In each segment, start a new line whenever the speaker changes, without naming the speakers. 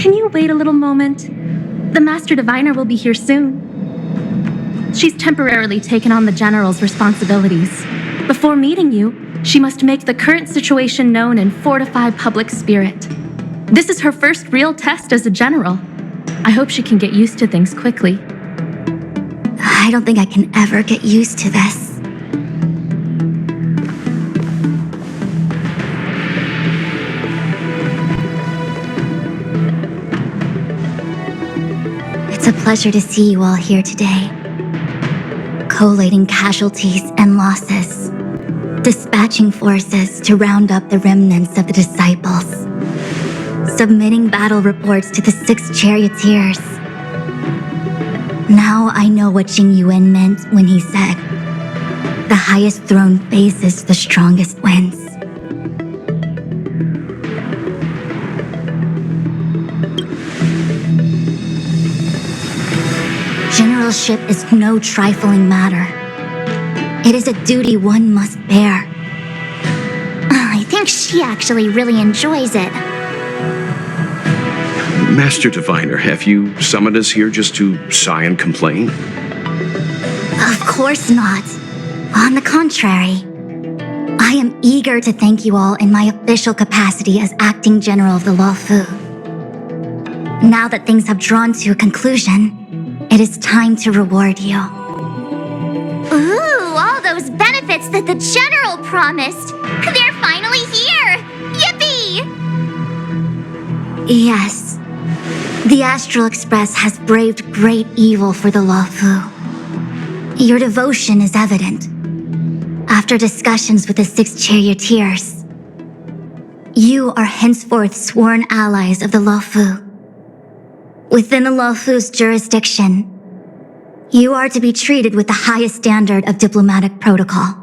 Can you wait a little moment? The Master Diviner will be here soon. She's temporarily taken on the General's responsibilities. Before meeting you, she must make the current situation known and fortify public spirit. This is her first real test as a General. I hope she can get used to things quickly.
I don't think I can ever get used to this. It's a pleasure to see you all here today. Collating casualties and losses. Dispatching forces to round up the remnants of the disciples. Submitting battle reports to the 6 charioteers. Now I know what Jing Yuan meant when he said, "The highest throne faces the strongest wins." Generalship is no trifling matter. It is a duty one must bear.
I think she actually really enjoys it.
Master Diviner, have you summoned us here just to sigh and complain?
Of course not. On the contrary, I am eager to thank you all in my official capacity as acting general of the Luofu. Now that things have drawn to a conclusion, it is time to reward you.
Ooh, all those benefits that the General promised! They're finally here! Yippee!
Yes. The Astral Express has braved great evil for the Luofu. Your devotion is evident. After discussions with the 6 charioteers, you are henceforth sworn allies of the Luofu. Within the Luofu's jurisdiction, you are to be treated with the highest standard of diplomatic protocol.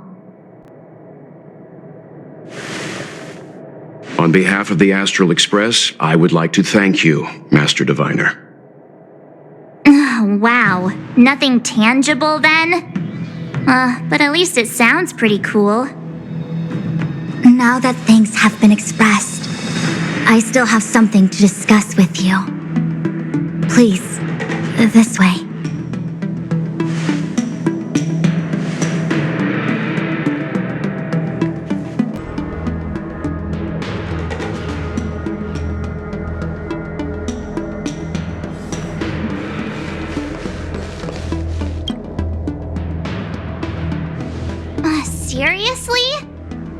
On behalf of the Astral Express, I would like to thank you, Master Diviner.
Wow, nothing tangible then? But at least it sounds pretty cool.
Now that things have been expressed, I still have something to discuss with you. Please, this way.
Seriously?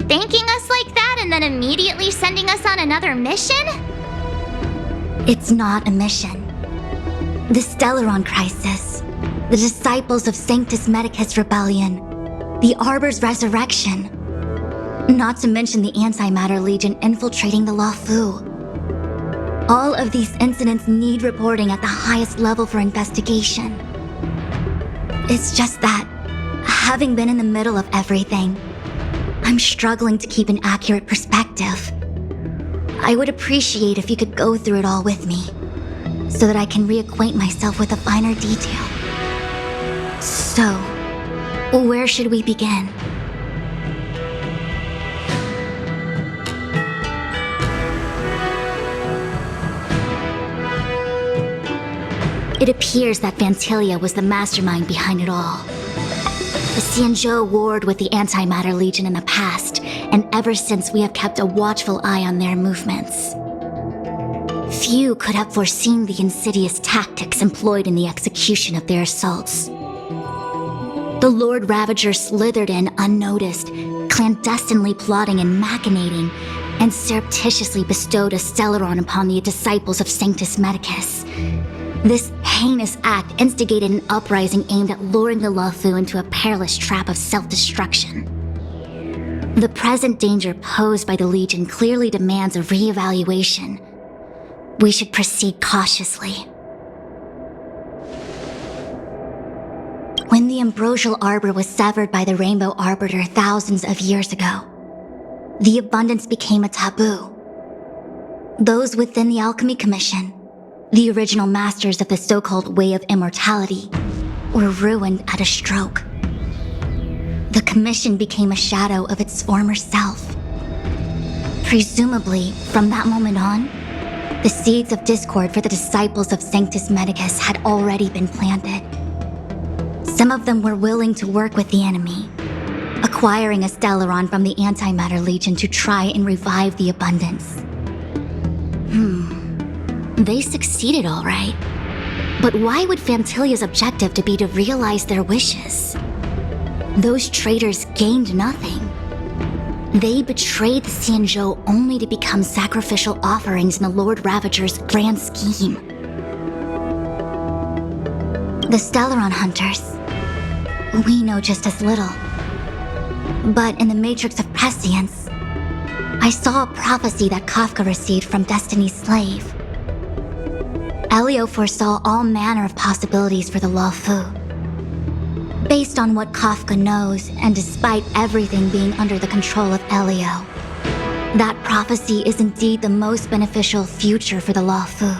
Thanking us like that and then immediately sending us on another mission?
It's not a mission. The Stellaron Crisis, the Disciples of Sanctus Medicus Rebellion, the Arbor's Resurrection, not to mention the Antimatter Legion infiltrating the Luofu. All of these incidents need reporting at the highest level for investigation. It's just that, having been in the middle of everything, I'm struggling to keep an accurate perspective. I would appreciate if you could go through it all with me, so that I can reacquaint myself with a finer detail. So, where should we begin? It appears that Vantilia was the mastermind behind it all. The Xianzhou warred with the Antimatter Legion in the past, and ever since we have kept a watchful eye on their movements. Few could have foreseen the insidious tactics employed in the execution of their assaults. The Lord Ravager slithered in unnoticed, clandestinely plotting and machinating, and surreptitiously bestowed a Stellaron upon the disciples of Sanctus Medicus. This heinous act instigated an uprising aimed at luring the Luofu into a perilous trap of self-destruction. The present danger posed by the Legion clearly demands a re-evaluation. We should proceed cautiously. When the ambrosial arbor was severed by the Rainbow Arbiter thousands of years ago, the abundance became a taboo. Those within the Alchemy Commission, the original masters of the so-called Way of Immortality, were ruined at a stroke. The Commission became a shadow of its former self. Presumably, from that moment on, The seeds of discord for the disciples of Sanctus Medicus had already been planted. Some of them were willing to work with the enemy, acquiring a Stellaron from the Antimatter Legion to try and revive the Abundance. They succeeded all right. But why would Phantilia's objective to be to realize their wishes? Those traitors gained nothing. They betrayed the Xianzhou only to become sacrificial offerings in the Lord Ravager's grand scheme. The Stellaron Hunters, we know just as little. But in the Matrix of Prescience, I saw a prophecy that Kafka received from Destiny's slave. Elio foresaw all manner of possibilities for the Luofu. Based on what Kafka knows, and despite everything being under the control of Elio, that prophecy is indeed the most beneficial future for the Luofu.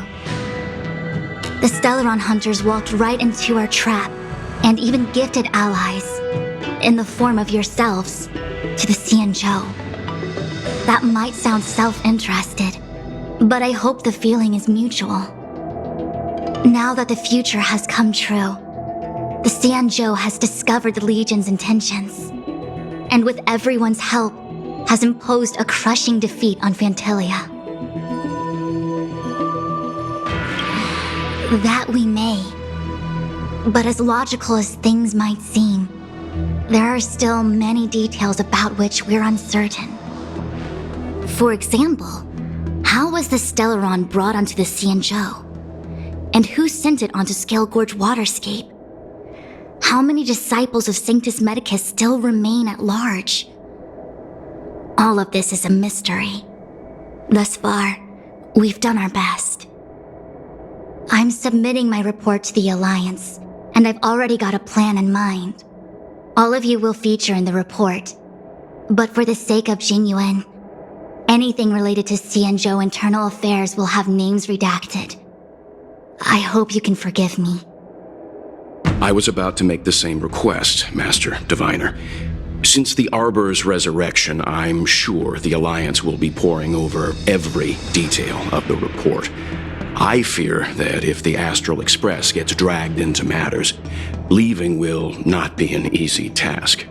The Stellaron Hunters walked right into our trap, and even gifted allies, in the form of yourselves, to the Xianzhou. That might sound self-interested, but I hope the feeling is mutual. Now that the future has come true, the Xianzhou has discovered the Legion's intentions, and with everyone's help, has imposed a crushing defeat on Phantilia. That we may. But as logical as things might seem, there are still many details about which we're uncertain. For example, how was the Stellaron brought onto the Xianzhou? And who sent it onto Scale Gorge Waterscape? How many disciples of Sanctus Medicus still remain at large? All of this is a mystery. Thus far, we've done our best. I'm submitting my report to the Alliance, and I've already got a plan in mind. All of you will feature in the report. But for the sake of Jingyuan, anything related to Xianzhou internal affairs will have names redacted. I hope you can forgive me.
I was about to make the same request, Master Diviner. Since the Arbor's resurrection, I'm sure the Alliance will be poring over every detail of the report. I fear that if the Astral Express gets dragged into matters, leaving will not be an easy task.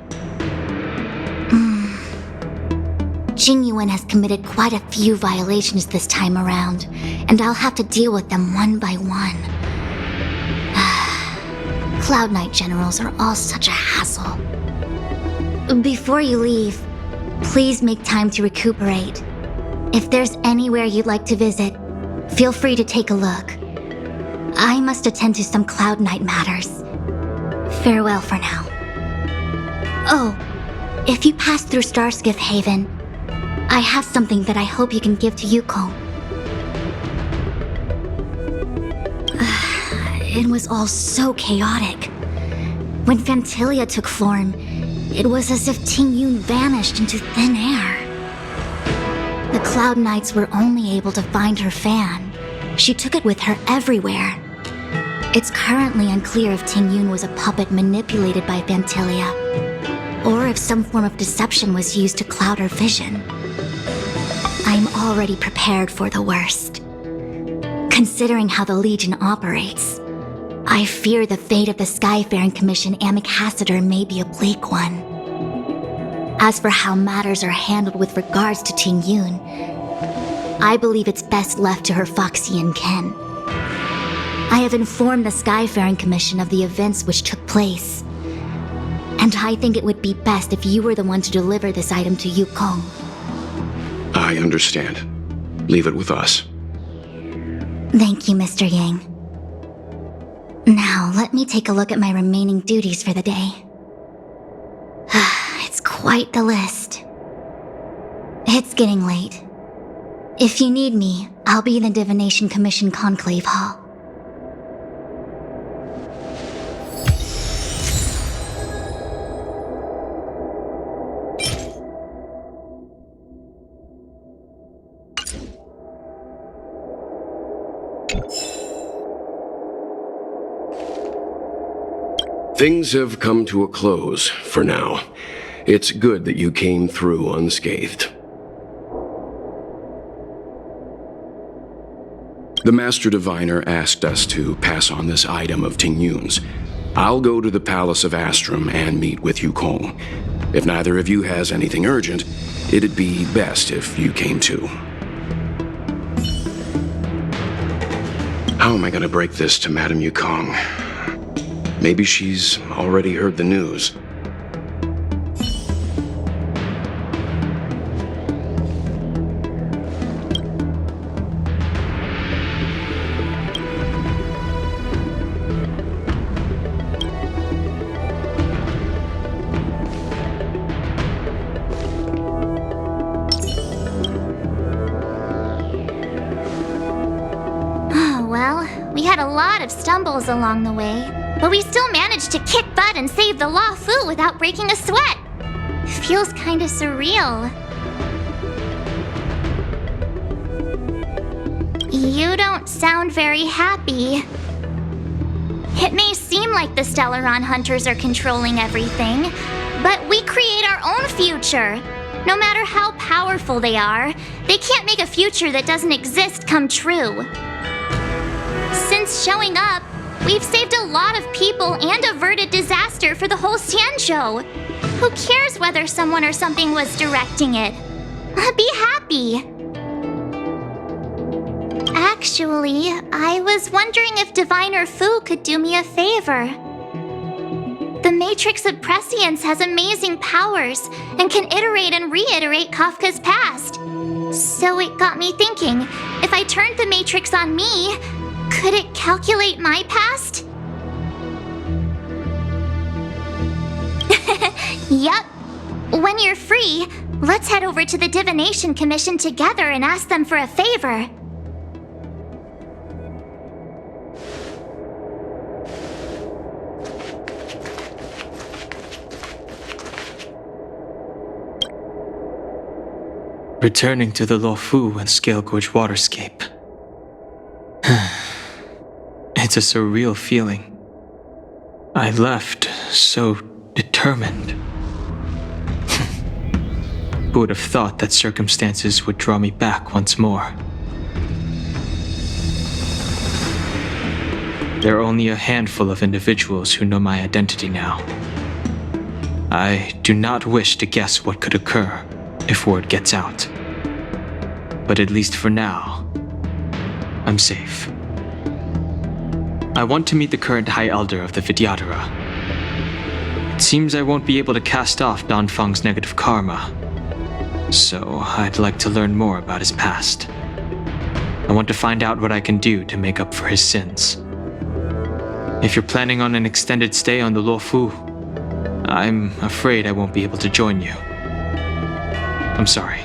Jingyuan has committed quite a few violations this time around, and I'll have to deal with them one by one. Cloud Knight generals are all such a hassle. Before you leave, please make time to recuperate. If there's anywhere you'd like to visit, feel free to take a look. I must attend to some Cloud Knight matters. Farewell for now. Oh, if you pass through Starskiff Haven, I have something that I hope you can give to Yukong. It was all so chaotic. When Phantilia took form, it was as if Tingyun vanished into thin air. The Cloud Knights were only able to find her fan. She took it with her everywhere. It's currently unclear if Tingyun was a puppet manipulated by Phantilia, or if some form of deception was used to cloud her vision. I'm already prepared for the worst. Considering how the Legion operates, I fear the fate of the Skyfaring Commission Amichacitor may be a bleak one. As for how matters are handled with regards to Tingyun, I believe it's best left to her Foxian kin. I have informed the Skyfaring Commission of the events which took place, and I think it would be best if you were the one to deliver this item to Yukong.
I understand. Leave it with us.
Thank you, Mr. Yang. Now, let me take a look at my remaining duties for the day. It's quite the list. It's getting late. If you need me, I'll be in the Divination Commission Conclave Hall.
Things have come to a close, for now. It's good that you came through unscathed. The Master Diviner asked us to pass on this item of Ting Yun's. I'll go to the Palace of Astrum and meet with Yukong. If neither of you has anything urgent, it'd be best if you came too. How am I going to break this to Madame Yukong? Maybe she's already heard the news.
We had a lot of stumbles along the way, but we still managed to kick butt and save the Law Fu without breaking a sweat. Feels kinda surreal. You don't sound very happy. It may seem like the Stellaron Hunters are controlling everything, but we create our own future. No matter how powerful they are, they can't make a future that doesn't exist come true. Since showing up, we've saved a lot of people and averted disaster for the whole Xianzhou. Who cares whether someone or something was directing it? Be happy. Actually, I was wondering if Diviner Fu could do me a favor. The Matrix of Prescience has amazing powers and can iterate and reiterate Kafka's past. So it got me thinking, if I turned the Matrix on me, could it calculate my past? Yup. When you're free, let's head over to the Divination Commission together and ask them for a favor.
Returning to the Luofu and Scale Gorge waterscape. It's a surreal feeling. I left so determined. Who would have thought that circumstances would draw me back once more? There are only a handful of individuals who know my identity now. I do not wish to guess what could occur if word gets out. But at least for now, I'm safe. I want to meet the current High Elder of the Vidyadhara. It seems I won't be able to cast off Danfang's negative karma, so I'd like to learn more about his past. I want to find out what I can do to make up for his sins. If you're planning on an extended stay on the Luofu, I'm afraid I won't be able to join you. I'm sorry.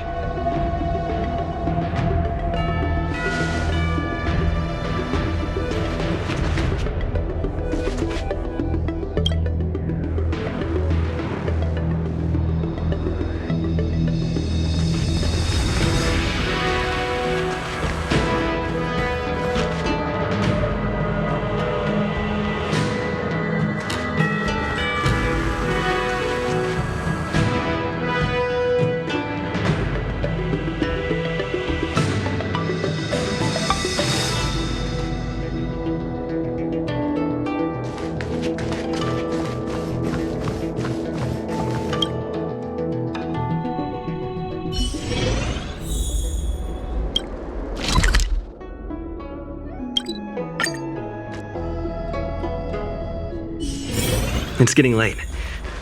It's getting late.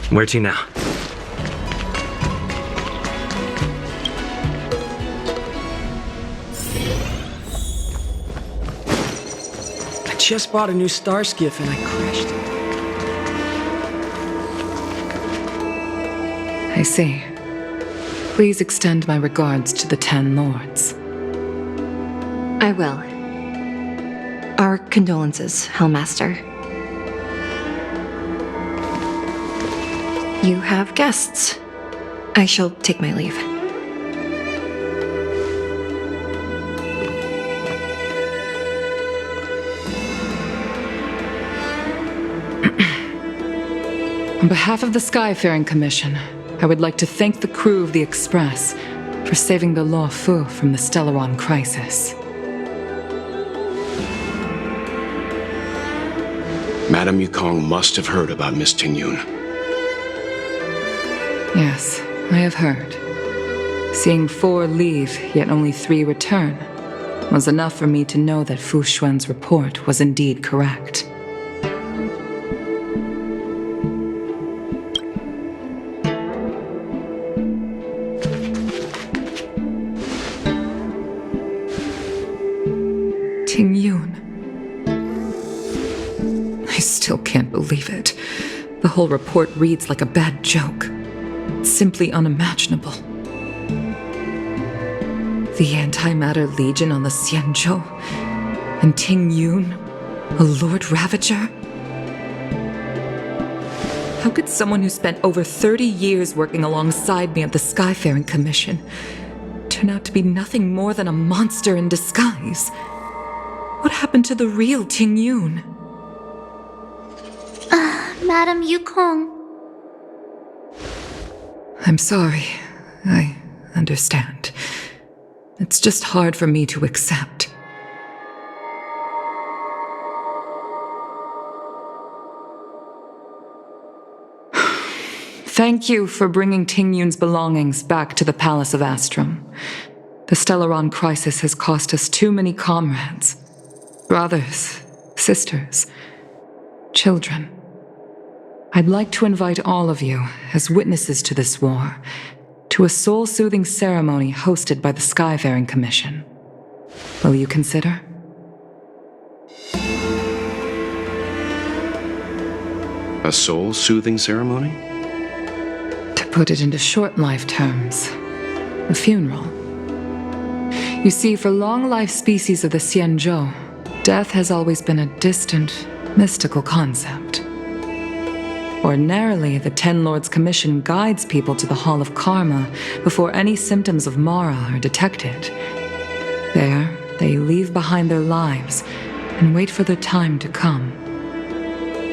Where to now? I just bought a new star skiff and I crashed it.
I see. Please extend my regards to the 10 lords.
I will. Our condolences, Hellmaster. You have guests. I shall take my leave.
On behalf of the Skyfaring Commission, I would like to thank the crew of the Express for saving the Luofu from the Stellaron crisis.
Madame Yukong must have heard about Miss Tingyun.
Yes, I have heard. Seeing 4 leave, yet only 3 return, was enough for me to know that Fu Xuan's report was indeed correct. Tingyun. I still can't believe it. The whole report reads like a bad joke. It's simply unimaginable. The Antimatter Legion on the Xianzhou, and Tingyun, a Lord Ravager? How could someone who spent over 30 years working alongside me at the Skyfaring Commission turn out to be nothing more than a monster in disguise? What happened to the real Tingyun?
Madame Yukong.
I'm sorry. I understand. It's just hard for me to accept. Thank you for bringing Tingyun's belongings back to the Palace of Astrum. The Stellaron crisis has cost us too many comrades. Brothers, sisters, children. I'd like to invite all of you, as witnesses to this war, to a soul-soothing ceremony hosted by the Skyfaring Commission. Will you consider?
A soul-soothing ceremony?
To put it into short life terms, a funeral. You see, for long-life species of the Xianzhou, death has always been a distant, mystical concept. Ordinarily, the Ten Lords Commission guides people to the Hall of Karma before any symptoms of Mara are detected. There, they leave behind their lives and wait for their time to come.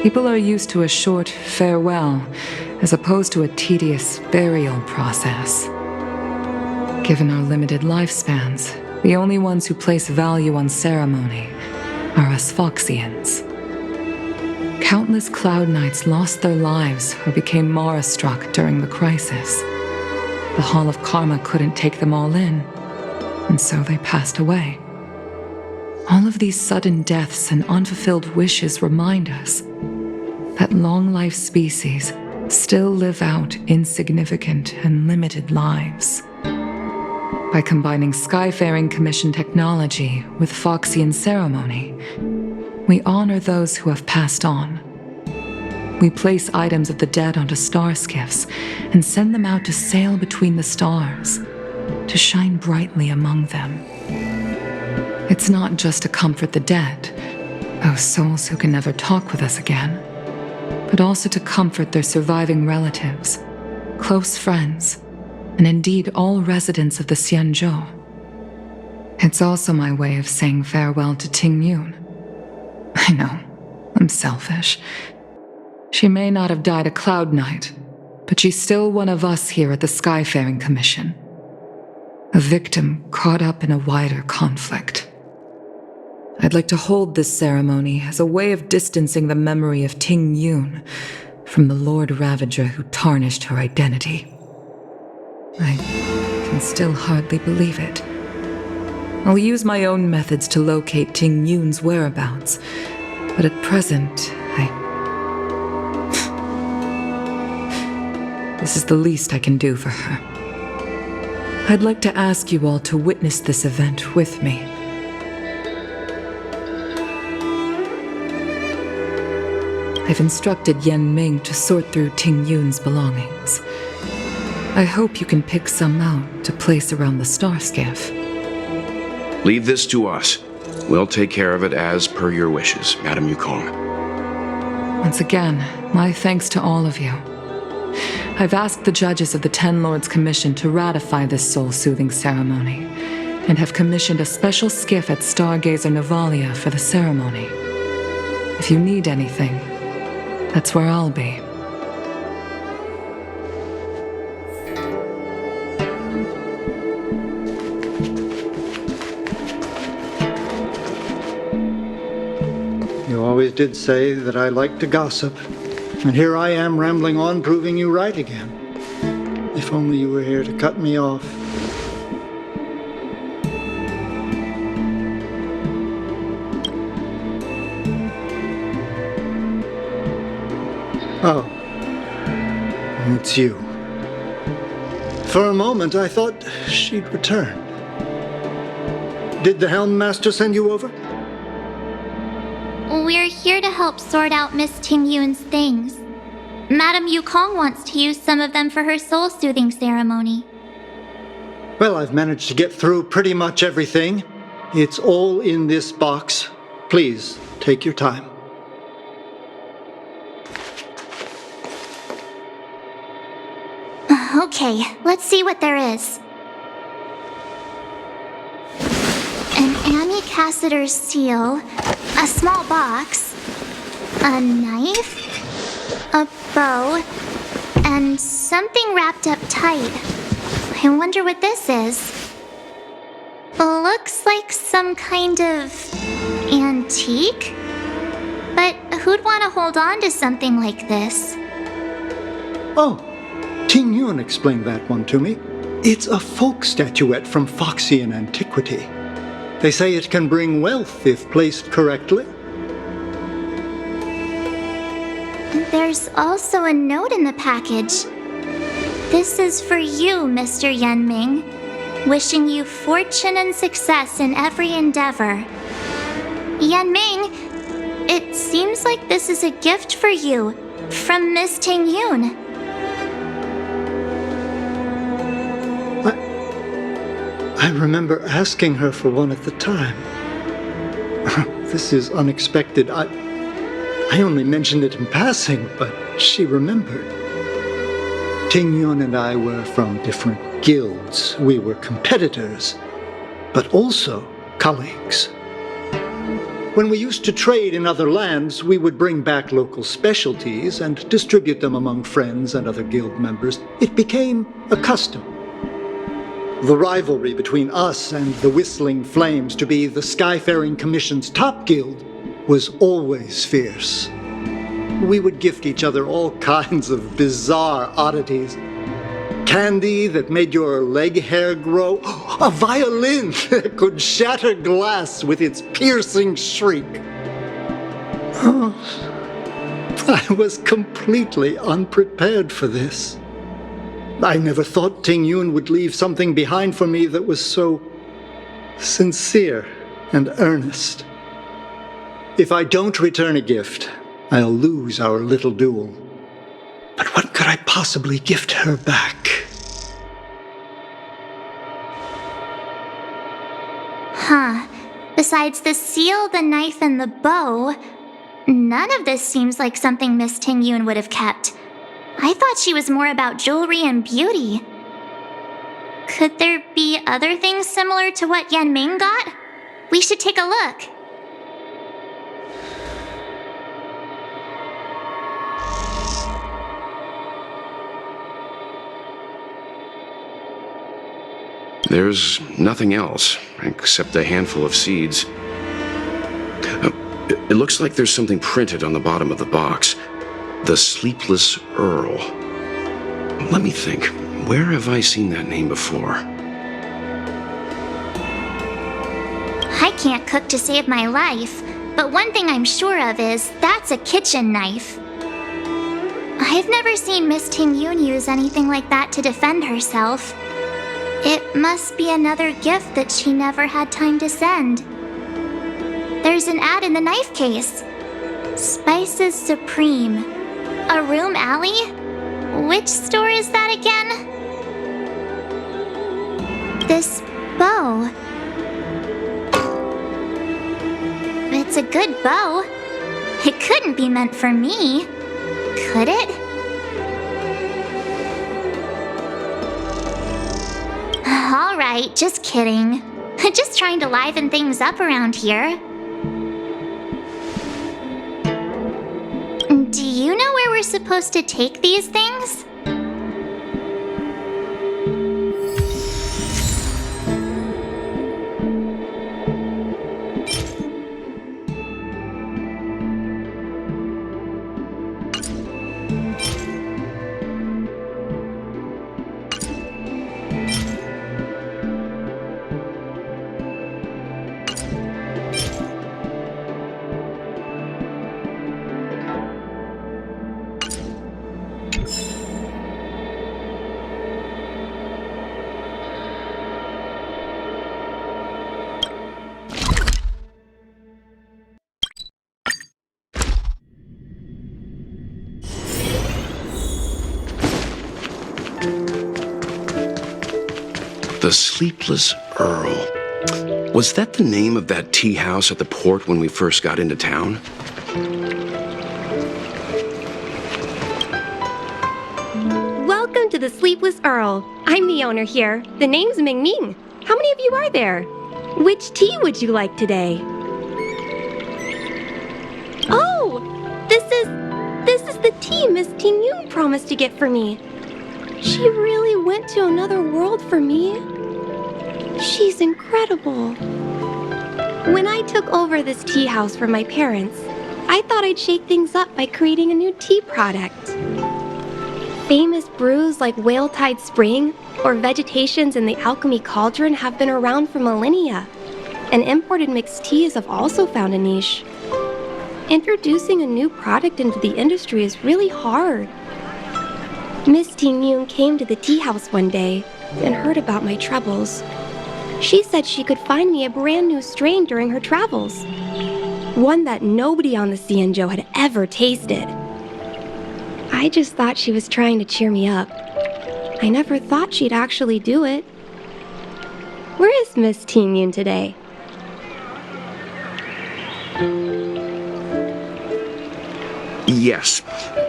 People are used to a short farewell as opposed to a tedious burial process. Given our limited lifespans, the only ones who place value on ceremony are us Foxians. Countless Cloud Knights lost their lives or became Mara-struck during the crisis. The Hall of Karma couldn't take them all in, and so they passed away. All of these sudden deaths and unfulfilled wishes remind us that long-life species still live out insignificant and limited lives. By combining Skyfaring Commission technology with Foxian ceremony, we honor those who have passed on. We place items of the dead onto star skiffs and send them out to sail between the stars, to shine brightly among them. It's not just to comfort the dead, those souls who can never talk with us again, but also to comfort their surviving relatives, close friends, and indeed all residents of the Xianzhou. It's also my way of saying farewell to Tingyun. I know, I'm selfish. She may not have died a Cloud Knight, but she's still one of us here at the Skyfaring Commission. A victim caught up in a wider conflict. I'd like to hold this ceremony as a way of distancing the memory of Tingyun from the Lord Ravager who tarnished her identity. I can still hardly believe it. I'll use my own methods to locate Tingyun's whereabouts, but at present, This is the least I can do for her. I'd like to ask you all to witness this event with me. I've instructed Yen Ming to sort through Tingyun's belongings. I hope you can pick some out to place around the star skiff.
Leave this to us. We'll take care of it as per your wishes, Madame Yukong.
Once again, my thanks to all of you. I've asked the judges of the Ten Lords Commission to ratify this soul-soothing ceremony, and have commissioned a special skiff at Stargazer Navalia for the ceremony. If you need anything, that's where I'll be.
You always did say that I like to gossip. And here I am rambling on, proving you right again. If only you were here to cut me off. Oh. It's you. For a moment, I thought she'd returned. Did the Helm Master send you over?
We're here to help sort out Miss Ting Yun's things. Madame Yukong wants to use some of them for her soul-soothing ceremony.
Well, I've managed to get through pretty much everything. It's all in this box. Please, take your time.
Okay, let's see what there is. An Annie Cassiter's seal, a small box, a knife, a bow, and something wrapped up tight. I wonder what this is. Looks like some kind of antique? But who'd want to hold on to something like this?
Oh, Ting Yun explained that one to me. It's a folk statuette from Foxian antiquity. They say it can bring wealth if placed correctly.
There's also a note in the package. This is for you, Mr. Yenming. Wishing you fortune and success in every endeavor. Yenming, it seems like this is a gift for you from Miss Ting Yun.
I remember asking her for one at the time. This is unexpected. I only mentioned it in passing, but she remembered. Ting Yun and I were from different guilds. We were competitors, but also colleagues. When we used to trade in other lands, we would bring back local specialties and distribute them among friends and other guild members. It became a custom. The rivalry between us and the Whistling Flames to be the Skyfaring Commission's top guild was always fierce. We would gift each other all kinds of bizarre oddities. Candy that made your leg hair grow. A violin that could shatter glass with its piercing shriek. Oh, I was completely unprepared for this. I never thought Ting Yun would leave something behind for me that was so sincere and earnest. If I don't return a gift, I'll lose our little duel. But what could I possibly gift her back?
Huh. Besides the seal, the knife, and the bow, none of this seems like something Miss Ting Yun would have kept. I thought she was more about jewelry and beauty. Could there be other things similar to what Yenming got? We should take a look.
There's nothing else, except a handful of seeds. It looks like there's something printed on the bottom of the box. The Sleepless Earl. Let me think. Where have I seen that name before?
I can't cook to save my life, but one thing I'm sure of is that's a kitchen knife. I've never seen Miss Ting Yun use anything like that to defend herself. It must be another gift that she never had time to send. There's an ad in the knife case. Spices Supreme. A room alley? Which store is that again? This bow. It's a good bow. It couldn't be meant for me, could it? All right, just kidding. Just trying to liven things up around here. Do you know where we're supposed to take these things?
The Sleepless Earl. Was that the name of that tea house at the port when we first got into town?
Welcome to the Sleepless Earl. I'm the owner here. The name's Ming Ming. How many of you are there? Which tea would you like today? Oh, this is the tea Miss Ting Yun promised to get for me. She really went to another world for me. She's incredible. When I took over this tea house from my parents, I thought I'd shake things up by creating a new tea product. Famous brews like Whale Tide Spring or Vegetations in the Alchemy Cauldron have been around for millennia, and imported mixed teas have also found a niche. Introducing a new product into the industry is really hard. Miss Ting Yun came to the tea house one day and heard about my troubles. She said she could find me a brand new strain during her travels, one that nobody on the Xianzhou had ever tasted. I just thought she was trying to cheer me up. I never thought she'd actually do it. Where is Miss Ting Yun today?
Yes.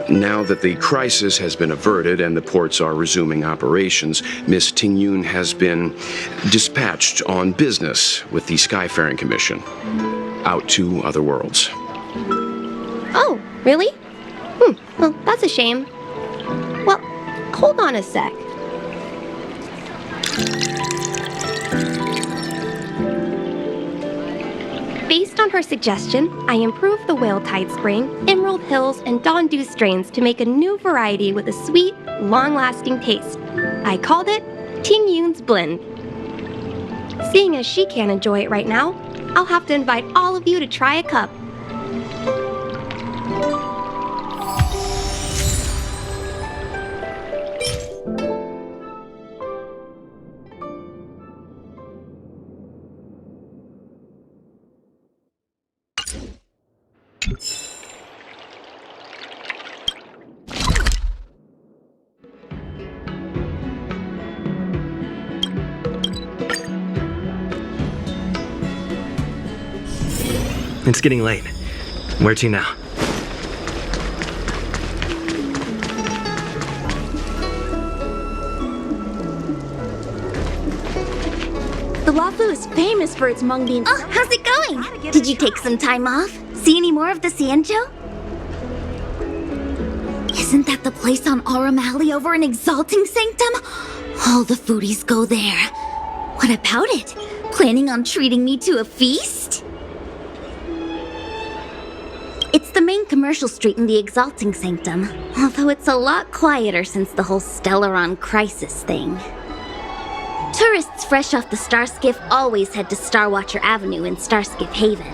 Now that the crisis has been averted and the ports are resuming operations, Miss Ting Yun has been dispatched on business with the Skyfaring Commission out to other worlds.
Oh, really? Well, that's a shame. Well, hold on a sec. Based on her suggestion, I improved the Whale Tide Spring, Emerald Hills, and Dawn Dew strains to make a new variety with a sweet, long-lasting taste. I called it Ting Yun's Blend. Seeing as she can't enjoy it right now, I'll have to invite all of you to try a cup.
It's getting late. Where to now?
The Wafu is famous for its mung beans.
Oh, how's it going? Did you take some time off? See any more of the Xianzhou? Isn't that the place on Aurum Alley over in Exalting Sanctum? All the foodies go there. What about it? Planning on treating me to a feast? It's the main commercial street in the Exalting Sanctum, although it's a lot quieter since the whole Stellaron crisis thing. Tourists fresh off the Starskiff always head to Starwatcher Avenue in Starskiff Haven.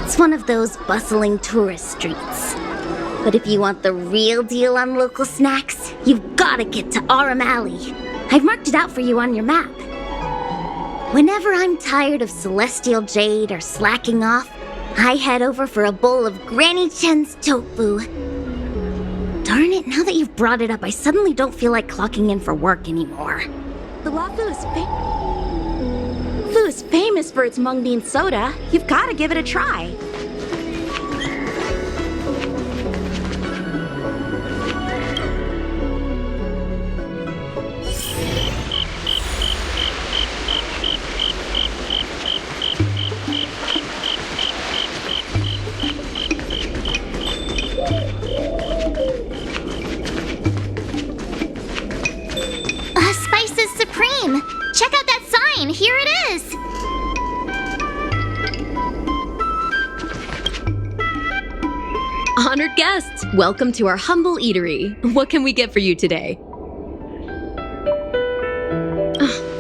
It's one of those bustling tourist streets. But if you want the real deal on local snacks, you've gotta get to Aurum Alley. I've marked it out for you on your map. Whenever I'm tired of Celestial Jade or slacking off, I head over for a bowl of Granny Chen's tofu. Darn it, now that you've brought it up, I suddenly don't feel like clocking in for work anymore.
The Wafu is famous for its mung bean soda. You've got to give it a try.
Spices Supreme! Check out that sign! Here it is!
Honored guests, welcome to our humble eatery. What can we get for you today?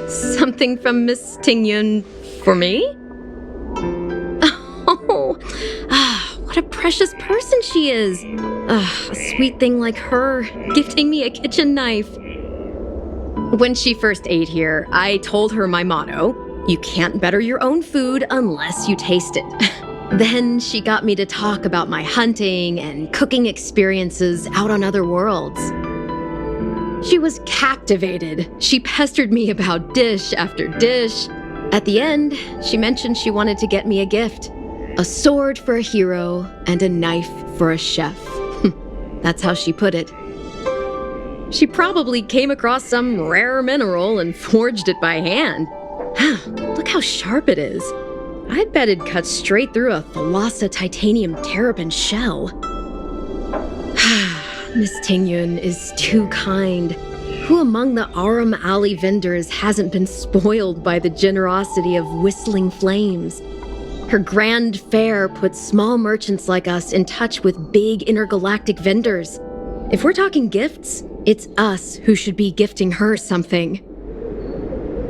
Something from Miss Ting Yun for me? Oh, what a precious person she is. A sweet thing like her, gifting me a kitchen knife. When she first ate here, I told her my motto, you can't better your own food unless you taste it. Then she got me to talk about my hunting and cooking experiences out on other worlds. She was captivated. She pestered me about dish after dish. At the end, she mentioned she wanted to get me a gift. A sword for a hero and a knife for a chef. That's how she put it. She probably came across some rare mineral and forged it by hand. Look how sharp it is. I bet it'd cut straight through a Thalassa titanium terrapin shell. Miss Tingyun is too kind. Who among the Aram Alley vendors hasn't been spoiled by the generosity of whistling flames? Her grand fare puts small merchants like us in touch with big intergalactic vendors. If we're talking gifts, it's us who should be gifting her something.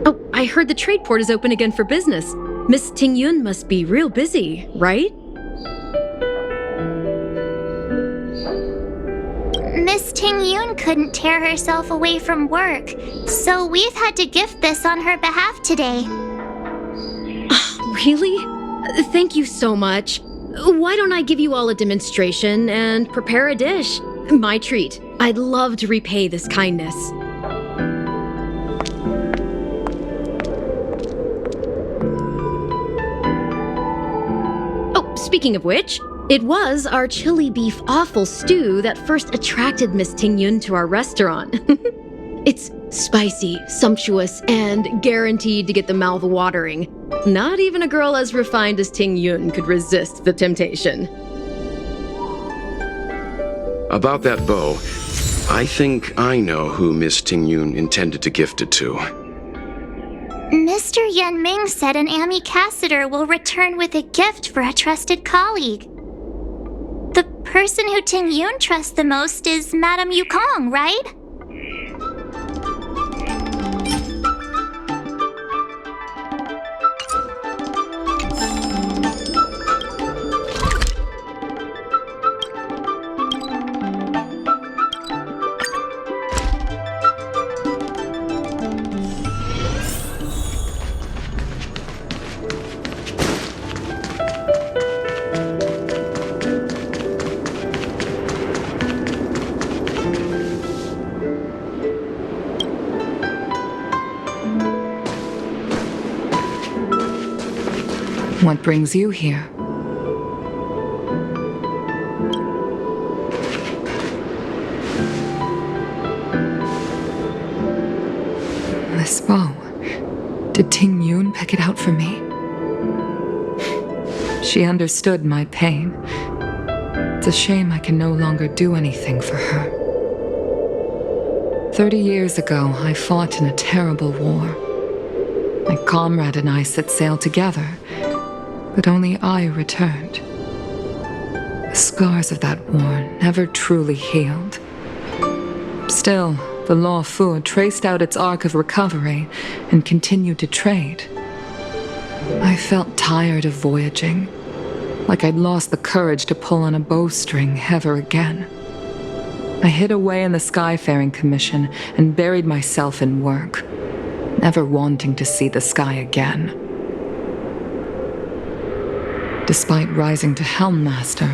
Oh, I heard the trade port is open again for business. Miss Tingyun must be real busy, right?
Miss Tingyun couldn't tear herself away from work, so we've had to gift this on her behalf today.
Really? Thank you so much. Why don't I give you all a demonstration and prepare a dish? My treat. I'd love to repay this kindness. Oh, speaking of which, it was our chili beef offal stew that first attracted Miss Tingyun to our restaurant. It's spicy, sumptuous, and guaranteed to get the mouth watering. Not even a girl as refined as Tingyun could resist the temptation.
About that bow, I think I know who Miss Tingyun intended to gift it to.
Mr. Yanming said an ambassador will return with a gift for a trusted colleague. The person who Tingyun trusts the most is Madame Yukong, right?
What brings you here? This bow. Did Tingyun pick it out for me? She understood my pain. It's a shame I can no longer do anything for her. 30 years ago, I fought in a terrible war. My comrade and I set sail together, but only I returned. The scars of that war never truly healed. Still, the Law Fu traced out its arc of recovery and continued to trade. I felt tired of voyaging, like I'd lost the courage to pull on a bowstring ever again. I hid away in the Skyfaring Commission and buried myself in work, never wanting to see the sky again. Despite rising to Helm Master,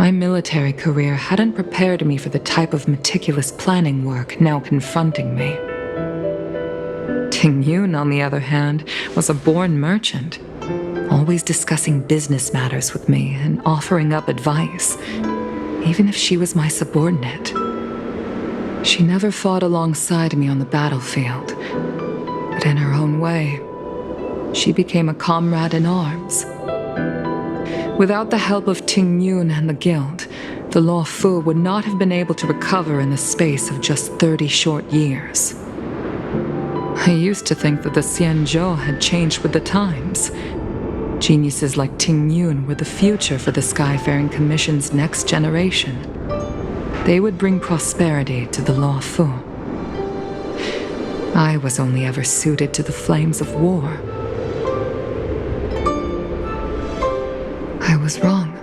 my military career hadn't prepared me for the type of meticulous planning work now confronting me. Tingyun, on the other hand, was a born merchant, always discussing business matters with me and offering up advice, even if she was my subordinate. She never fought alongside me on the battlefield, but in her own way, she became a comrade in arms. Without the help of Tingyun and the Guild, the Law Fu would not have been able to recover in the space of just 30 short years. I used to think that the Xianzhou had changed with the times. Geniuses like Tingyun were the future for the Skyfaring Commission's next generation. They would bring prosperity to the Law Fu. I was only ever suited to the flames of war. I was wrong.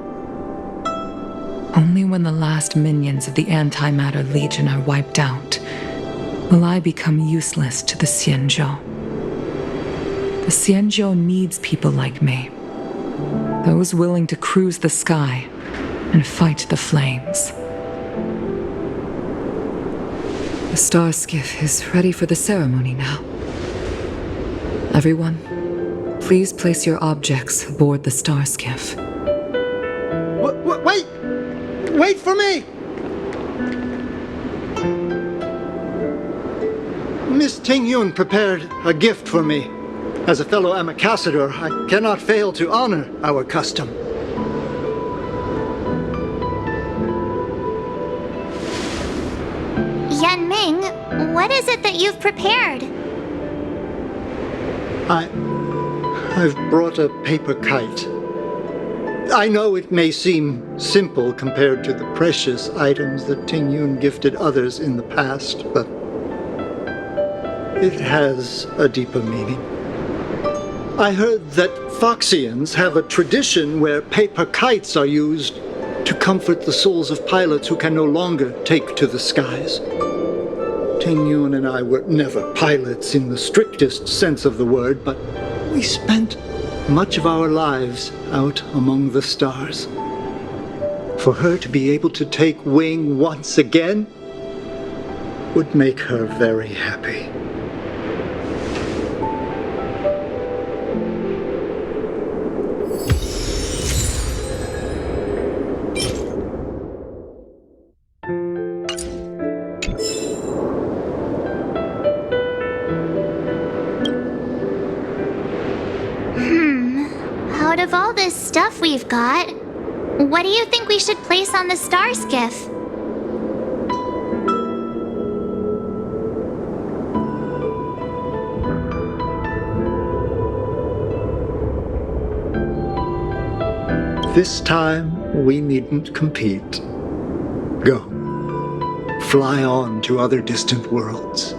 Only when the last minions of the Antimatter Legion are wiped out will I become useless to the Xianzhou. The Xianzhou needs people like me, those willing to cruise the sky and fight the flames. The The star skiff is ready for the ceremony now. Everyone, please place your objects aboard the star skiff.
Wait! Wait for me! Miss Ting-Yun prepared a gift for me. As a fellow ambassador, I cannot fail to honor our custom.
Yanming, what is it that you've prepared?
I've brought a paper kite. I know it may seem simple compared to the precious items that Ting-Yun gifted others in the past, but it has a deeper meaning. I heard that Foxians have a tradition where paper kites are used to comfort the souls of pilots who can no longer take to the skies. Ting-Yun and I were never pilots in the strictest sense of the word, but we spent much of our lives out among the stars. For her to be able to take wing once again would make her very happy.
Out of all this stuff we've got, what do you think we should place on the star skiff?
This time, we needn't compete. Go. Fly on to other distant worlds.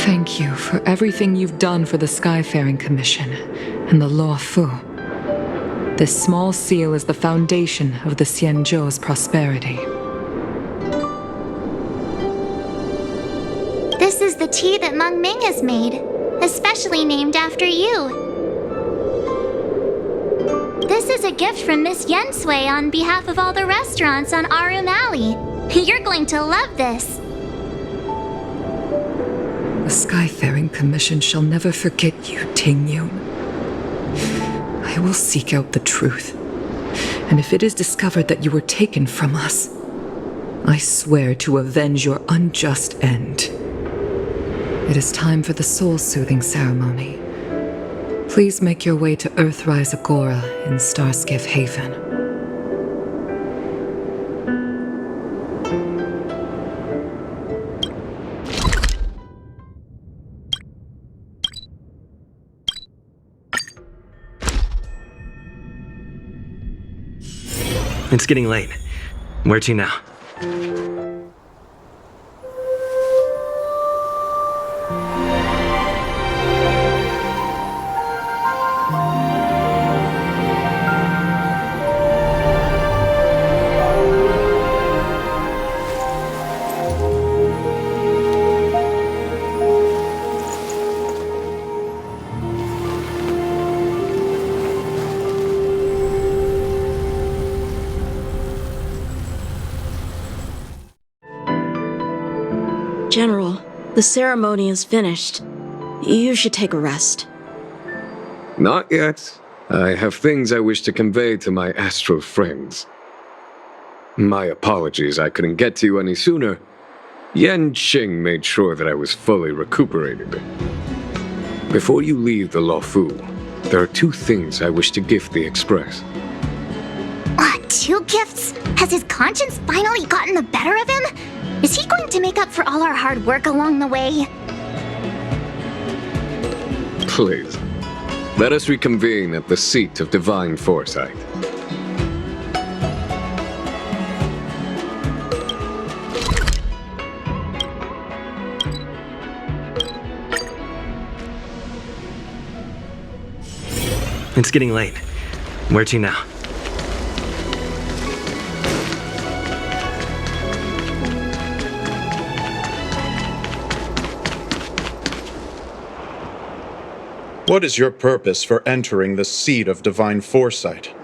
Thank you for everything you've done for the Skyfaring Commission and the Law Fu. This small seal is the foundation of the Xianzhou's prosperity.
This is the tea that Meng Ming has made, especially named after you. This is a gift from Miss Yensui on behalf of all the restaurants on Arum Alley. You're going to love this.
The Skyfaring Commission shall never forget you, Ting-Yun. I will seek out the truth, and if it is discovered that you were taken from us, I swear to avenge your unjust end. It is time for the soul-soothing ceremony. Please make your way to Earthrise Agora in Starskiff Haven.
It's getting late. Where to now?
General, the ceremony is finished. You should take a rest.
Not yet. I have things I wish to convey to my astral friends. My apologies I couldn't get to you any sooner. Yan Qing made sure that I was fully recuperated. Before you leave the Law Fu, there are two things I wish to gift the Express.
Two gifts? Has his conscience finally gotten the better of him? Is he going to make up for all our hard work along the way?
Please, let us reconvene at the seat of divine foresight.
It's getting late. Where to now?
What is your purpose for entering the seat of divine foresight?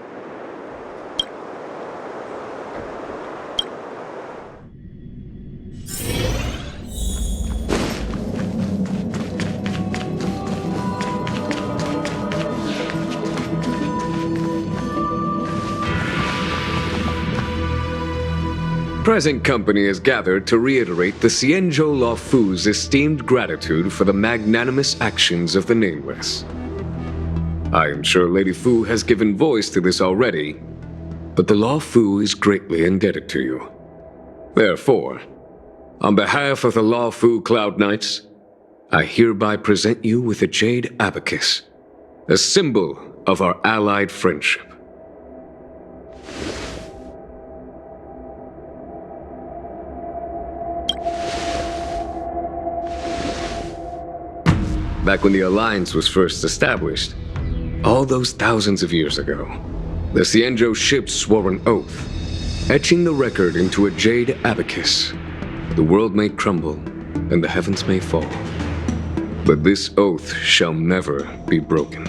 present company is gathered to reiterate the Xianzhou Luofu's esteemed gratitude for the magnanimous actions of the Nameless. I am sure Lady Fu has given voice to this already, but the Luofu is greatly indebted to you. Therefore, on behalf of the Luofu Cloud Knights, I hereby present you with a jade abacus, a symbol of our allied friendship. Back when the Alliance was first established, all those thousands of years ago, the Xianzhou ships swore an oath, etching the record into a jade abacus. The world may crumble, and the heavens may fall, but this oath shall never be broken.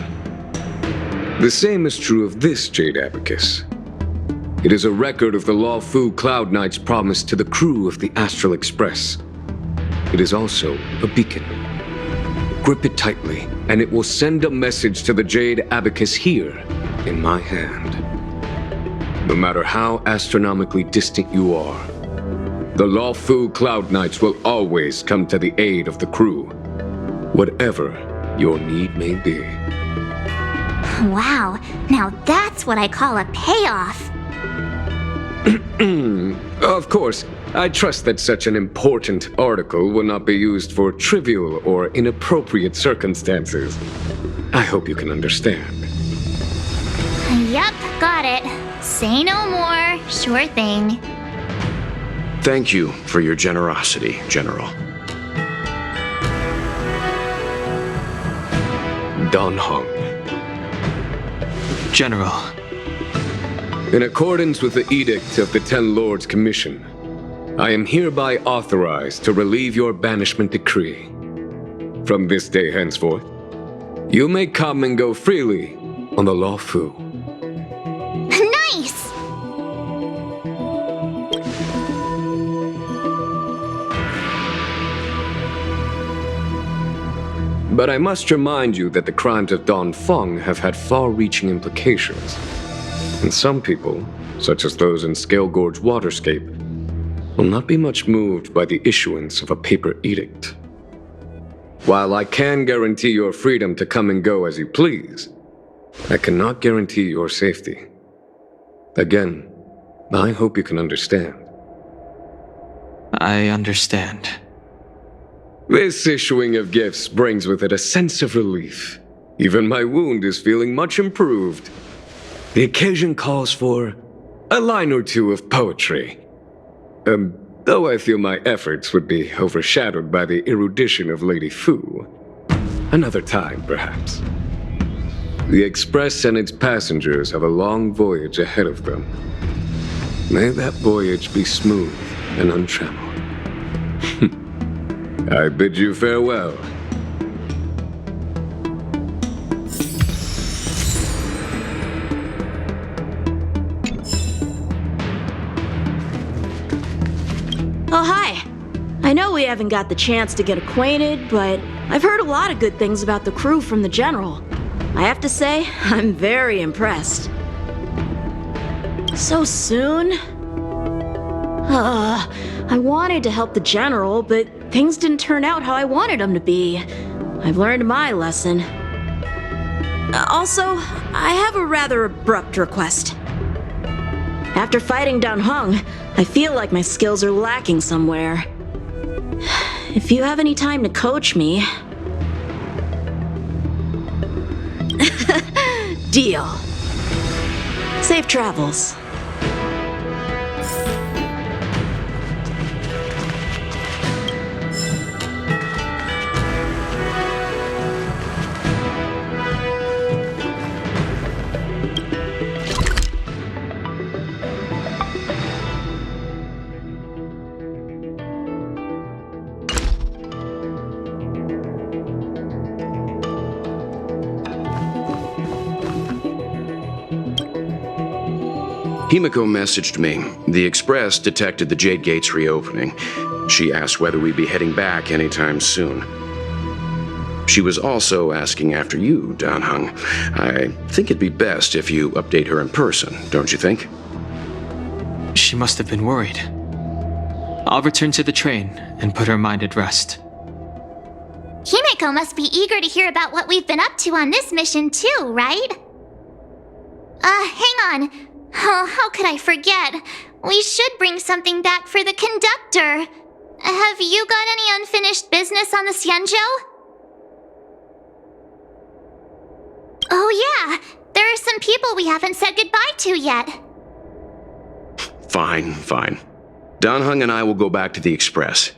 The same is true of this jade abacus. It is a record of the Luofu Cloud Knight's promise to the crew of the Astral Express. It is also a beacon. Grip it tightly, and it will send a message to the jade abacus here, in my hand. No matter how astronomically distant you are, the Luofu Cloud Knights will always come to the aid of the crew, whatever your need may be.
Wow, now that's what I call a payoff.
Of course, I trust that such an important article will not be used for trivial or inappropriate circumstances. I hope you can understand.
Yep, got it. Say no more. Sure thing.
Thank you for your generosity, General.
Don Hong.
General.
In accordance with the Edict of the Ten Lords Commission, I am hereby authorized to relieve your banishment decree. From this day henceforth, you may come and go freely on the Luofu.
Nice!
But I must remind you that the crimes of Don Feng have had far-reaching implications. And some people, such as those in Scale Gorge Waterscape, will not be much moved by the issuance of a paper edict. While I can guarantee your freedom to come and go as you please, I cannot guarantee your safety. Again, I hope you can understand.
I understand.
This issuing of gifts brings with it a sense of relief. Even my wound is feeling much improved. The occasion calls for a line or two of poetry. Though I feel my efforts would be overshadowed by the erudition of Lady Fu. Another time, perhaps. The Express and its passengers have a long voyage ahead of them. May that voyage be smooth and untrammeled. I bid you farewell.
Oh, hi. I know we haven't got the chance to get acquainted, but I've heard a lot of good things about the crew from the General. I have to say, I'm very impressed. So soon? I wanted to help the General, but things didn't turn out how I wanted them to be. I've learned my lesson. Also, I have a rather abrupt request. After fighting Don Hong, I feel like my skills are lacking somewhere. If you have any time to coach me... Deal. Safe travels.
Himiko messaged me. The Express detected the Jade Gates reopening. She asked whether we'd be heading back anytime soon. She was also asking after you, Dan Heng. I think it'd be best if you update her in person, don't you think?
She must have been worried. I'll return to the train and put her mind at rest.
Himeko must be eager to hear about what we've been up to on this mission too, right? Hang on. Oh, how could I forget? We should bring something back for the conductor. Have you got any unfinished business on the Xianzhou? Oh yeah, there are some people we haven't said goodbye to yet.
Fine. Danheng and I will go back to the Express.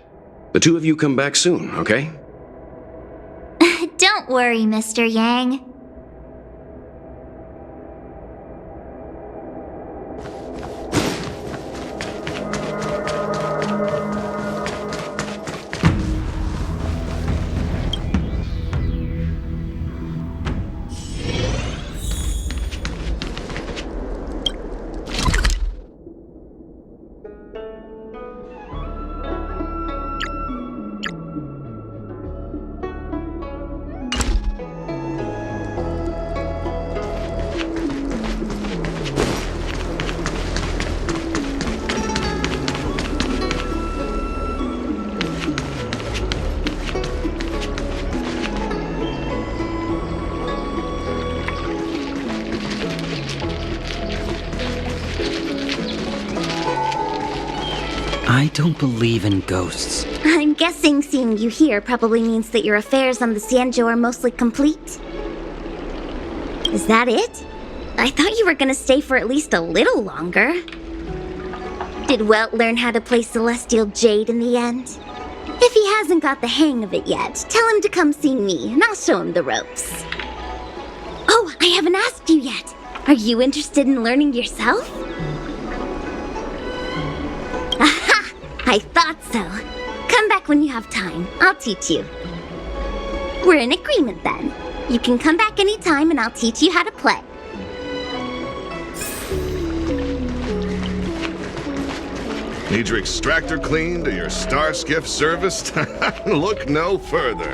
The two of you come back soon, okay?
Don't worry, Mr. Yang.
I don't believe in ghosts.
I'm guessing seeing you here probably means that your affairs on the Xianzhou are mostly complete. Is that it? I thought you were gonna stay for at least a little longer. Did Welt learn how to play Celestial Jade in the end? If he hasn't got the hang of it yet, tell him to come see me and I'll show him the ropes. Oh, I haven't asked you yet. Are you interested in learning yourself? Aha! I thought so. Come back when you have time. I'll teach you. We're in agreement then. You can come back anytime and I'll teach you how to play.
Need your extractor cleaned or your star skiff serviced? Look no further.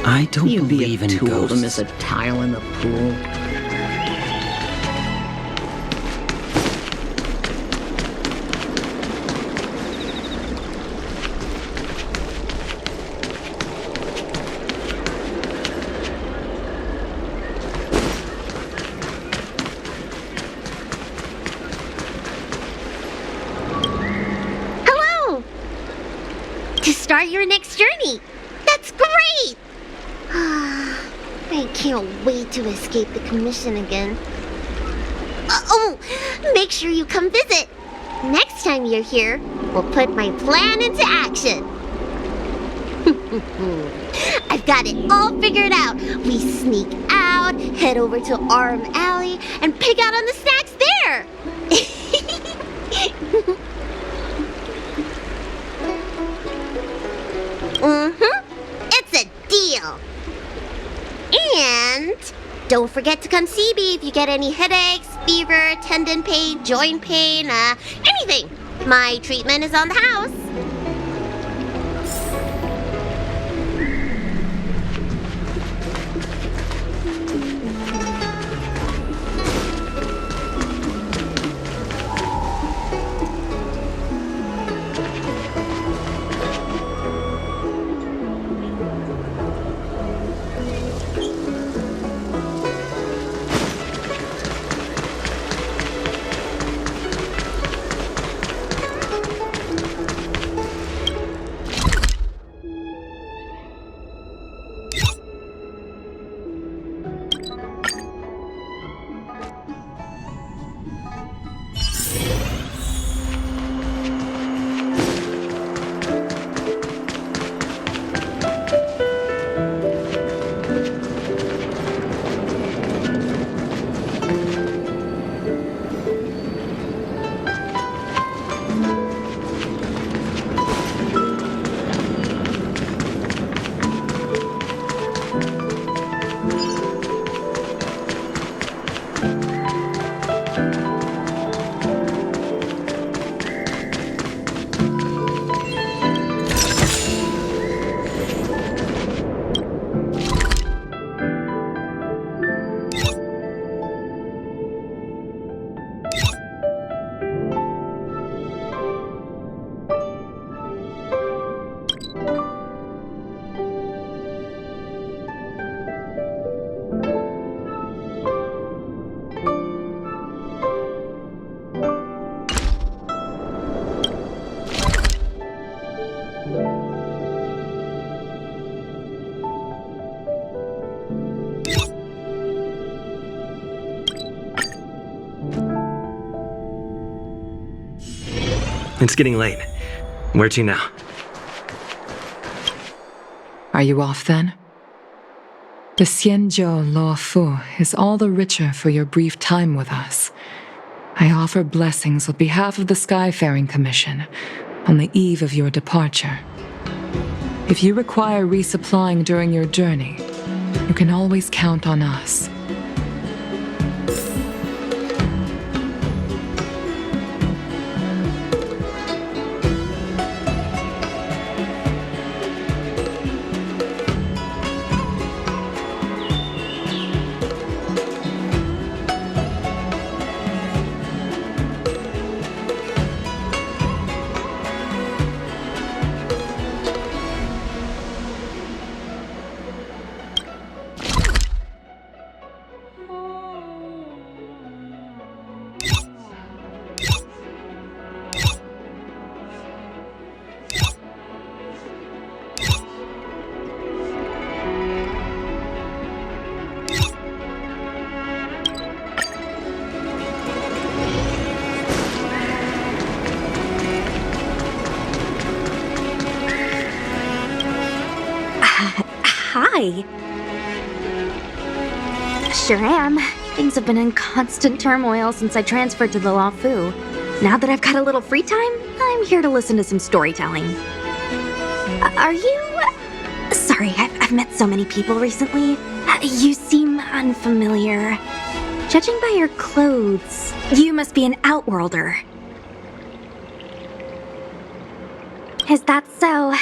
I don't believe in
tool
ghosts.
to miss a tile in the pool.
Hello! To start your next journey. That's great! I can't wait to escape the commission again. Make sure you come visit. Next time you're here, we'll put my plan into action. I've got it all figured out. We sneak out, head over to Arm Alley, and pick out on the snacks there. It's a deal. And don't forget to come see me if you get any headaches, fever, tendon pain, joint pain, anything. My treatment is on the house.
It's getting late. Where to now?
Are you off then? The Xianzhou Luofu is all the richer for your brief time with us. I offer blessings on behalf of the Skyfaring Commission on the eve of your departure. If you require resupplying during your journey, you can always count on us.
Hi. Sure am. Things have been in constant turmoil since I transferred to the Luofu. Now that I've got a little free time, I'm here to listen to some storytelling. Are you... Sorry, I've met so many people recently. You seem unfamiliar. Judging by your clothes, you must be an outworlder. Is that so?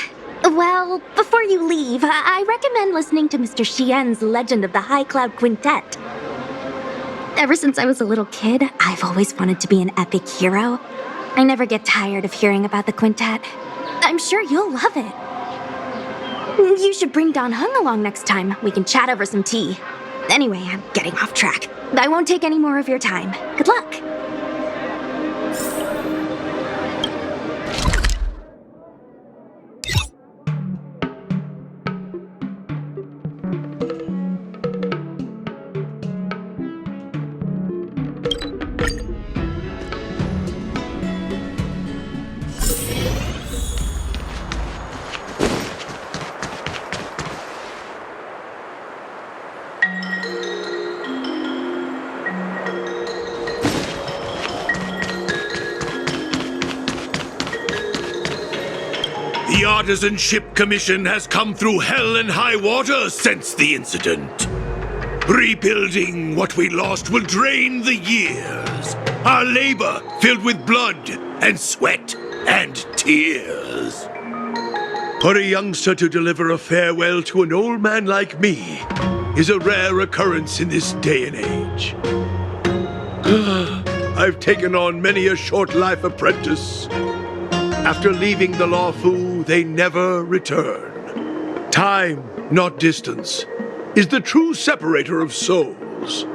Well, before you leave, I recommend listening to Mr. Xian's Legend of the High Cloud Quintet. Ever since I was a little kid, I've always wanted to be an epic hero. I never get tired of hearing about the quintet. I'm sure you'll love it. You should bring Don Hung along next time. We can chat over some tea. Anyway, I'm getting off track. I won't take any more of your time. Good luck.
The Artisan Ship Commission has come through hell and high water since the incident. Rebuilding what we lost will drain the years. Our labor filled with blood and sweat and tears. For a youngster to deliver a farewell to an old man like me is a rare occurrence in this day and age. I've taken on many a short-life apprentice. After leaving the Luofu, they never return. Time, not distance, is the true separator of souls.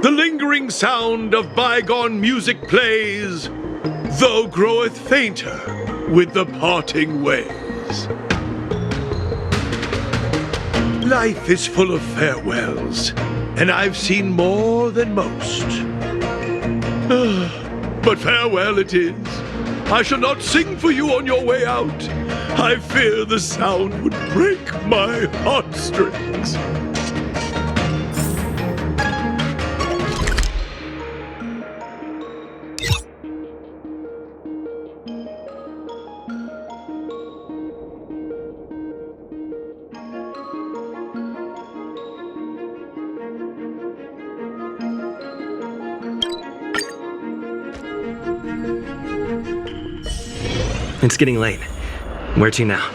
The lingering sound of bygone music plays, though groweth fainter with the parting ways. Life is full of farewells, and I've seen more than most. But farewell it is. I shall not sing for you on your way out. I fear the sound would break my heartstrings.
It's getting late. Where to now?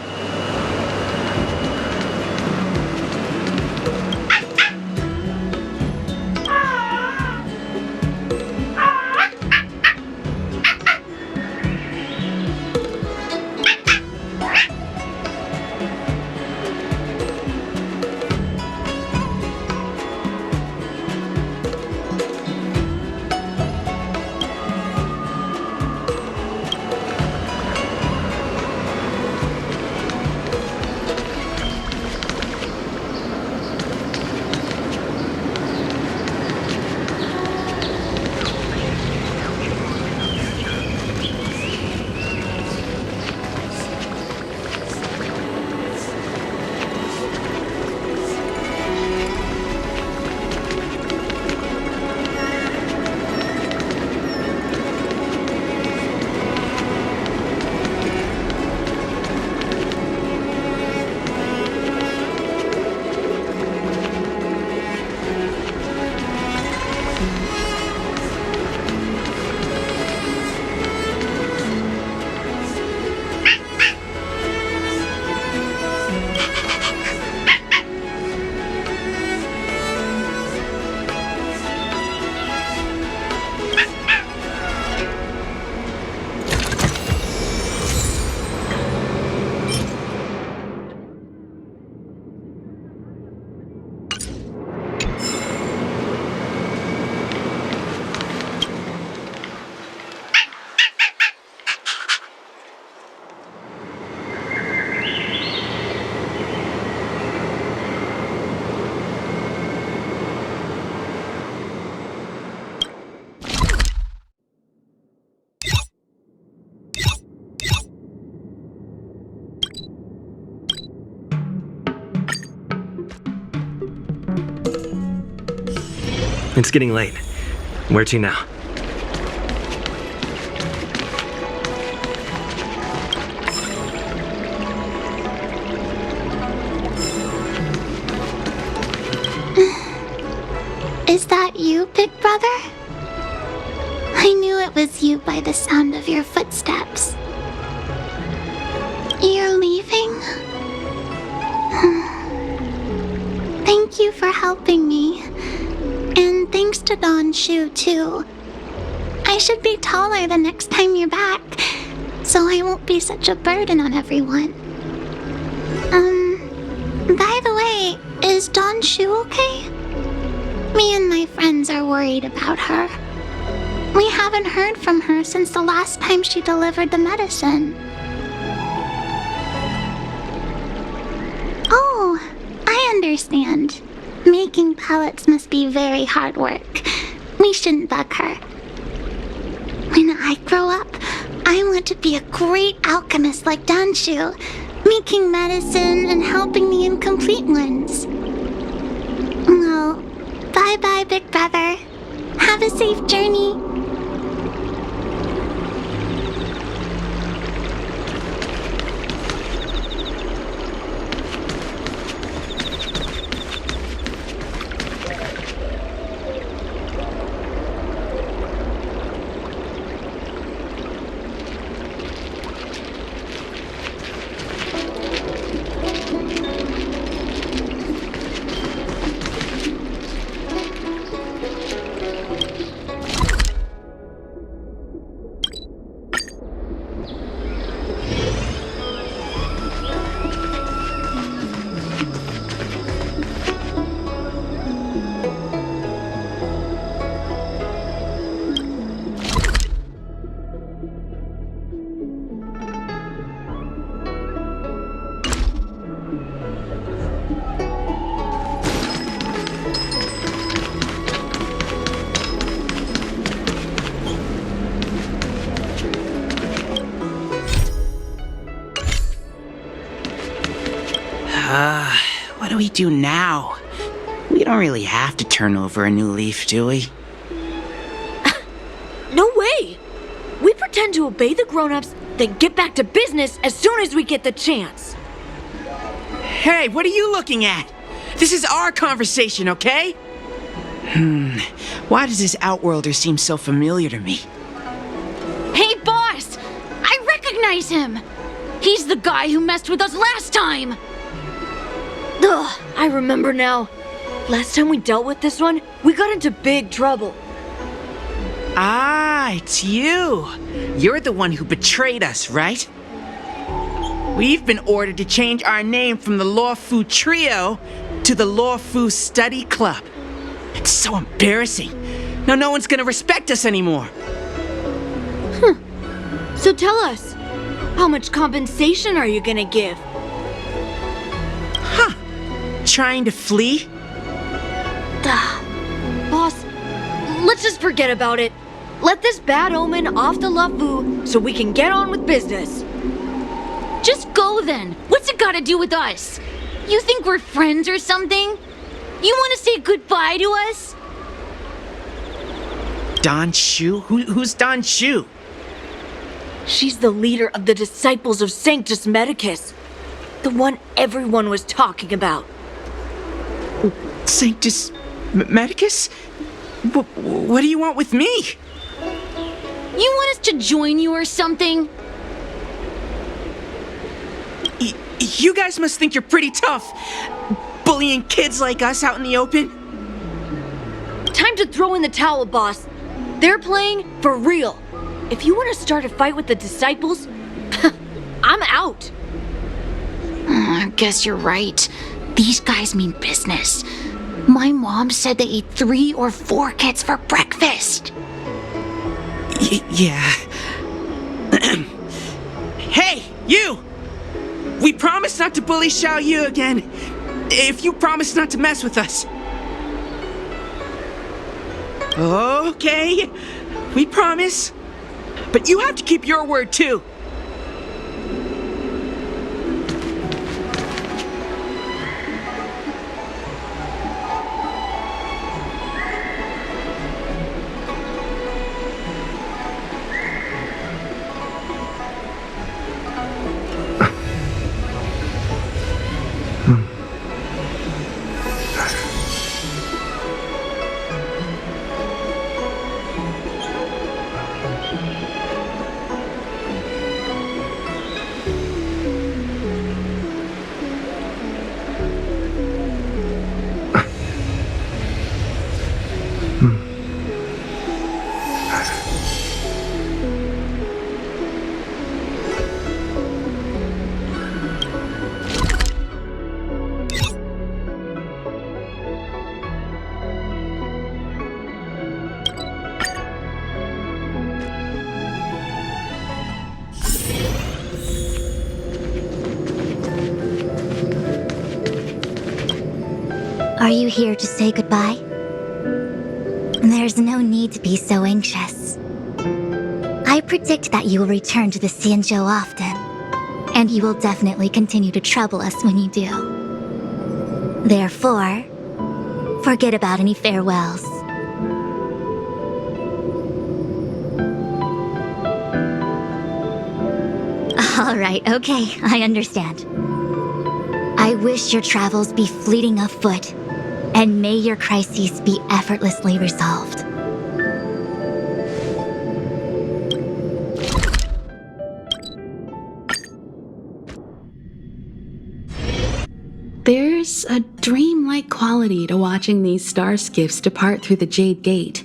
It's getting late. Where to now?
Is that you, Big Brother? I knew it was you by the sound of your footsteps. You're leaving? Thank you for helping me. And thanks to Don Shu, too. I should be taller the next time you're back, so I won't be such a burden on everyone. By the way, is Don Shu okay? Me and my friends are worried about her. We haven't heard from her since the last time she delivered the medicine. Oh, I understand. Making pellets must be very hard work. We shouldn't bug her. When I grow up, I want to be a great alchemist like Danshu, making medicine and helping the incomplete ones. Well, bye-bye, Big Brother. Have a safe journey.
What do we do now? We don't really have to turn over a new leaf, do we?
No way! We pretend to obey the grown-ups, then get back to business as soon as we get the chance.
Hey, what are you looking at? This is our conversation, okay? Why does this Outworlder seem so familiar to me?
Hey, boss! I recognize him! He's the guy who messed with us last time! Ugh, I remember now. Last time we dealt with this one, we got into big trouble.
Ah, it's you. You're the one who betrayed us, right? We've been ordered to change our name from the Law Fu Trio to the Law Fu Study Club. It's so embarrassing. Now no one's gonna respect us anymore.
So tell us, how much compensation are you gonna give?
Trying to flee?
Boss, let's just forget about it. Let this bad omen off the Lafu so we can get on with business.
Just go then. What's it got to do with us? You think we're friends or something? You want to say goodbye to us?
Don Shu? Who's Don Shu?
She's the leader of the Disciples of Sanctus Medicus. The one everyone was talking about.
Sanctus Medicus? What do you want with me?
You want us to join you or something?
You guys must think you're pretty tough, bullying kids like us out in the open.
Time to throw in the towel, boss. They're playing for real. If you want to start a fight with the Disciples, I'm out.
I guess you're right. These guys mean business. My mom said they ate 3 or 4 kids for breakfast.
Yeah. Hey, you! We promise not to bully Xiao Yu again, if you promise not to mess with us. Okay, we promise. But you have to keep your word, too.
Are you here to say goodbye? There's no need to be so anxious. I predict that you will return to the Xianzhou often, and you will definitely continue to trouble us when you do. Therefore, forget about any farewells. All right, okay, I understand. I wish your travels be fleeting of foot, and may your crises be effortlessly resolved.
There's a dreamlike quality to watching these star skiffs depart through the Jade Gate.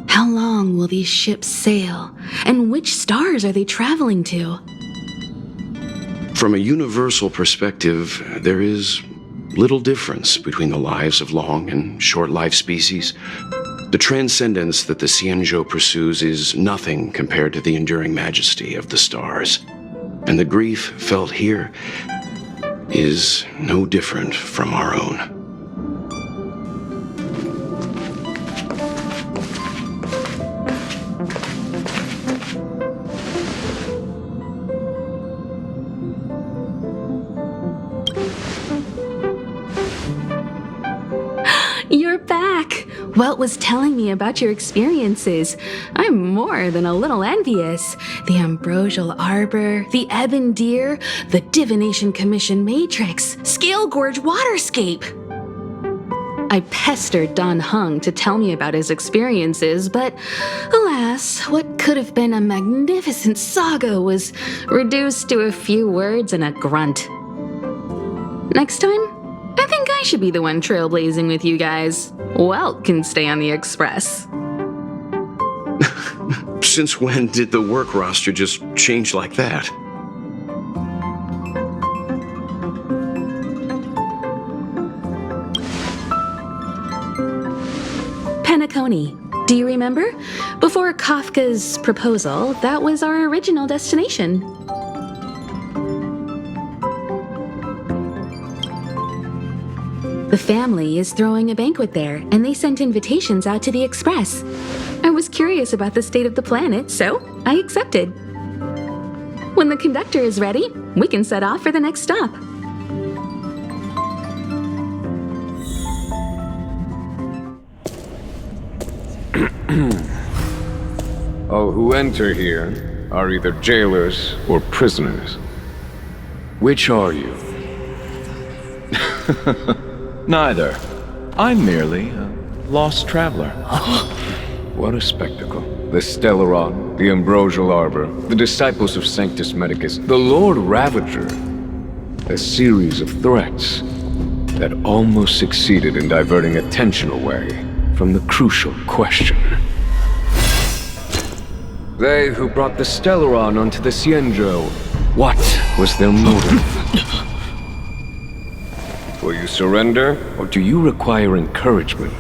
How long will these ships sail, and which stars are they traveling to?
From a universal perspective, there is little difference between the lives of long and short-lived species. The transcendence that the Xianzhou pursues is nothing compared to the enduring majesty of the stars. And the grief felt here is no different from our own.
You're back! Welt was telling me about your experiences. I'm more than a little envious. The Ambrosial Arbor, the Ebon Deer, the Divination Commission Matrix, Scale Gorge Waterscape. I pestered Don Hung to tell me about his experiences, but alas, what could have been a magnificent saga was reduced to a few words and a grunt. Next time, I think I should be the one trailblazing with you guys. Welt can stay on the Express.
Since when did the work roster just change like that?
Penacony. Do you remember? Before Kafka's proposal, that was our original destination. The family is throwing a banquet there, and they sent invitations out to the Express. I was curious about the state of the planet, so I accepted. When the conductor is ready, we can set off for the next stop.
All who enter here are either jailers or prisoners. Which are you?
Neither. I'm merely a lost traveler.
What a spectacle. The Stellaron, the Ambrosial Arbor, the Disciples of Sanctus Medicus, the Lord Ravager. A series of threats that almost succeeded in diverting attention away from the crucial question. They who brought the Stellaron onto the Xianzhou, what was their motive? Will you surrender, or do you require encouragement,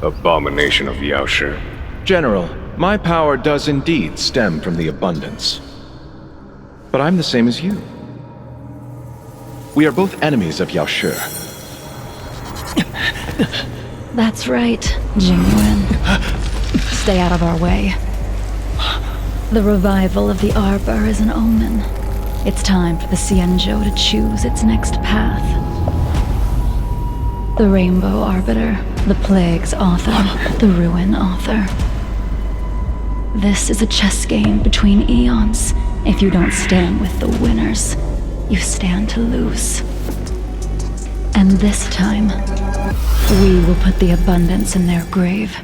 abomination of Yaoshi?
General, my power does indeed stem from the abundance. But I'm the same as you. We are both enemies of Yaoshi.
That's right, Jingyuan. Stay out of our way. The revival of the Arbor is an omen. It's time for the Xianzhou to choose its next path. The Rainbow Arbiter, the Plague's author, the Ruin author. This is a chess game between eons. If you don't stand with the winners, you stand to lose. And this time, we will put the abundance in their grave.